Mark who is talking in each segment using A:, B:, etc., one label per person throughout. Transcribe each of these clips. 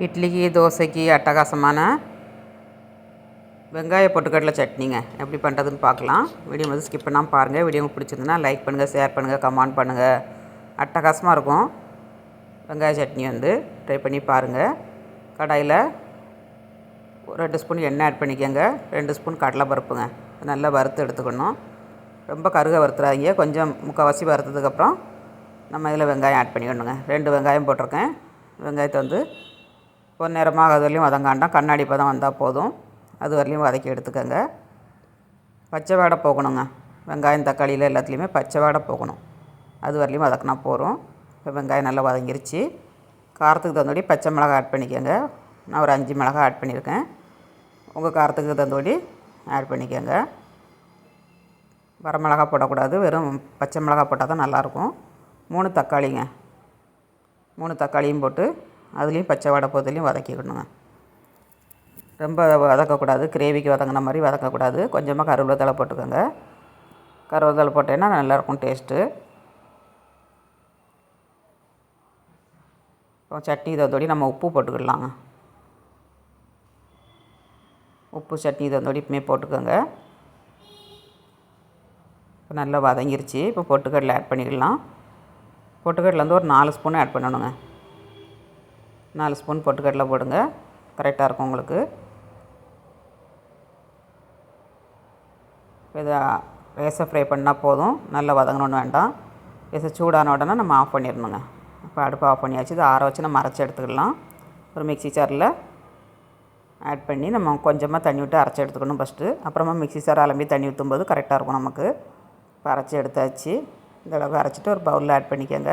A: இட்லிக்கு தோசைக்கு அட்டகாசமான வெங்காய பொட்டுக்கடலை சட்னிங்க எப்படி பண்ணுறதுன்னு பார்க்கலாம். வீடியோ வந்து ஸ்கிப் பண்ணாமல் பாருங்கள். வீடியோ பிடிச்சிருந்துன்னா லைக் பண்ணுங்கள், ஷேர் பண்ணுங்கள், கமெண்ட் பண்ணுங்கள். அட்டகாசமாக இருக்கும் வெங்காய சட்னி. வந்து ட்ரை பண்ணி பாருங்கள். கடாயில் 2 ஸ்பூன் எண்ணெய் ஆட் பண்ணிக்கோங்க. 2 ஸ்பூன் கடலை பருப்புங்க. நல்லா வறுத்து எடுத்துக்கணும். ரொம்ப கருக வறுத்துறாதீங்க. கொஞ்சம் முக்கால்வாசி வறுத்ததுக்கப்புறம் நம்ம இதில் வெங்காயம் ஆட் பண்ணிக்கணுங்க. 2 வெங்காயம் போட்டிருக்கேன். வெங்காயத்தை வந்து பொன்னிறமாக அது வரலையும் வதங்காண்டாம். கண்ணாடி பதம் வந்தால் போதும். அது வரலையும் வதக்கி எடுத்துக்கோங்க. பச்சை வாடை போகணுங்க. வெங்காயம் தக்காளியில் எல்லாத்துலேயுமே பச்சை வாடை போகணும். அது வரலையும் வதக்கினா போதும். இப்போ வெங்காயம் நல்லா வதங்கிருச்சு. காரத்துக்கு தகுந்தபடி பச்சை மிளகாய் ஆட் பண்ணிக்கோங்க. நான் ஒரு 5 மிளகாய் ஆட் பண்ணியிருக்கேன். உங்கள் காரத்துக்கு தகுந்தபடி ஆட் பண்ணிக்கோங்க. வரமிளகா போடக்கூடாது, வெறும் பச்சை மிளகாய் போட்டால் தான் நல்லாயிருக்கும். 3 தக்காளிங்க. 3 தக்காளியும் போட்டு அதுலேயும் பச்சை வாடை போதுலையும் வதக்கிக்கணுங்க. ரொம்ப வதக்கக்கூடாது, கிரேவிக்கு வதங்கின மாதிரி வதக்கக்கூடாது. கொஞ்சமாக கருவேப்பிலை போட்டுக்கோங்க. கருவேப்பிலை போட்டேன்னா நல்லாயிருக்கும் டேஸ்ட்டு. இப்போ சட்னி இதோடய நம்ம உப்பு போட்டுக்கிடலாங்க. உப்பு சட்னி இதோடய இப்போமே போட்டுக்கோங்க. இப்போ நல்லா வதங்கிருச்சு. இப்போ பொட்டுக்கடலை ஆட் பண்ணிக்கலாம். பொட்டுக்கடலை வந்து ஒரு 4 ஸ்பூன் ஆட் பண்ணணுங்க. 4 ஸ்பூன் பொட்டுக்கடலை போடுங்க. கரெக்டாக இருக்கும் உங்களுக்கு. இதை லேசாக ஃப்ரை பண்ணால் போதும். நல்லா வதங்கணுன்னு வேண்டாம். லேசாக சூடான உடனே நம்ம ஆஃப் பண்ணிடணுங்க. இப்போ அடுப்பு ஆஃப் பண்ணியாச்சு. இதை ஆற வச்சு நம்ம அரைச்சி எடுத்துக்கலாம். ஒரு மிக்ஸி ஜாரில் ஆட் பண்ணி நம்ம கொஞ்சமாக தண்ணி விட்டு அரைச்சி எடுத்துக்கணும் ஃபஸ்ட்டு. அப்புறமா மிக்ஸி ஜார் அலம்பி தண்ணி ஊற்றும்போது கரெக்டாக இருக்கும் நமக்கு. இப்போ அரைச்சி எடுத்தாச்சு. இந்த அளவுக்கு அரைச்சிட்டு ஒரு பவுலில் ஆட் பண்ணிக்கோங்க.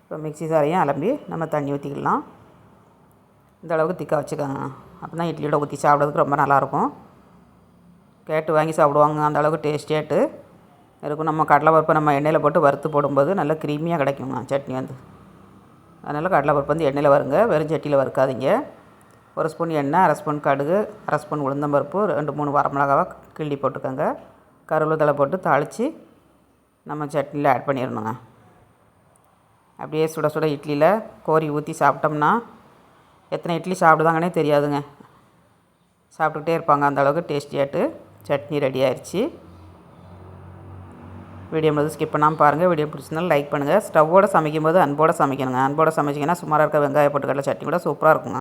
A: இப்போ மிக்ஸி ஜாரையும் அலம்பி நம்ம தண்ணி ஊற்றிக்கலாம். இந்த அளவுக்கு திக்காக வச்சுக்கோங்க. அப்போ தான் இட்லியோட ஊற்றி சாப்பிட்றதுக்கு ரொம்ப நல்லாயிருக்கும். கேட்டு வாங்கி சாப்பிடுவாங்க. அந்த அளவுக்கு டேஸ்டியாட்டு இருக்கும். நம்ம கடலைப்பருப்பை நம்ம எண்ணெயில் போட்டு வறுத்து போடும்போது நல்லா க்ரீமியாக கிடைக்குங்க சட்னி வந்து. அதனால் கடலைப்பருப்பு வந்து எண்ணெயில் வருங்க, வெறும் சட்டியில் வறுக்காதீங்க. 1 ஸ்பூன் எண்ணெய், 1/2 ஸ்பூன் கடுகு, 1/2 ஸ்பூன் உளுந்தம்பருப்பு, 2-3 வரமிளகாவை கிள்ளி போட்டுக்கோங்க. கருவேப்பிலை போட்டு தாளித்து நம்ம சட்னியில் ஆட் பண்ணிடணுங்க. அப்படியே சுட சுட இட்லியில் கோரி ஊற்றி சாப்பிட்டோம்னா எத்தனை இட்லி சாப்பிடுதாங்கன்னே தெரியாதுங்க. சாப்பிட்டுக்கிட்டே இருப்பாங்க. அந்த அளவுக்கு டேஸ்டியாட்டு சட்னி ரெடி ஆயிடுச்சு. வீடியோ வந்து ஸ்கிப் பண்ணாமல் பாருங்கள். வீடியோ பிடிச்சிருந்தாலும் லைக் பண்ணுங்கள். ஸ்டவ்வோடு சமைக்கும்போது அன்போடு சமைக்கணுங்க. அன்போடு சமைச்சிங்கன்னா சுமாராக இருக்க வெங்காய பொட்டுக்கடலை சட்னி கூட சூப்பராக இருக்குங்க.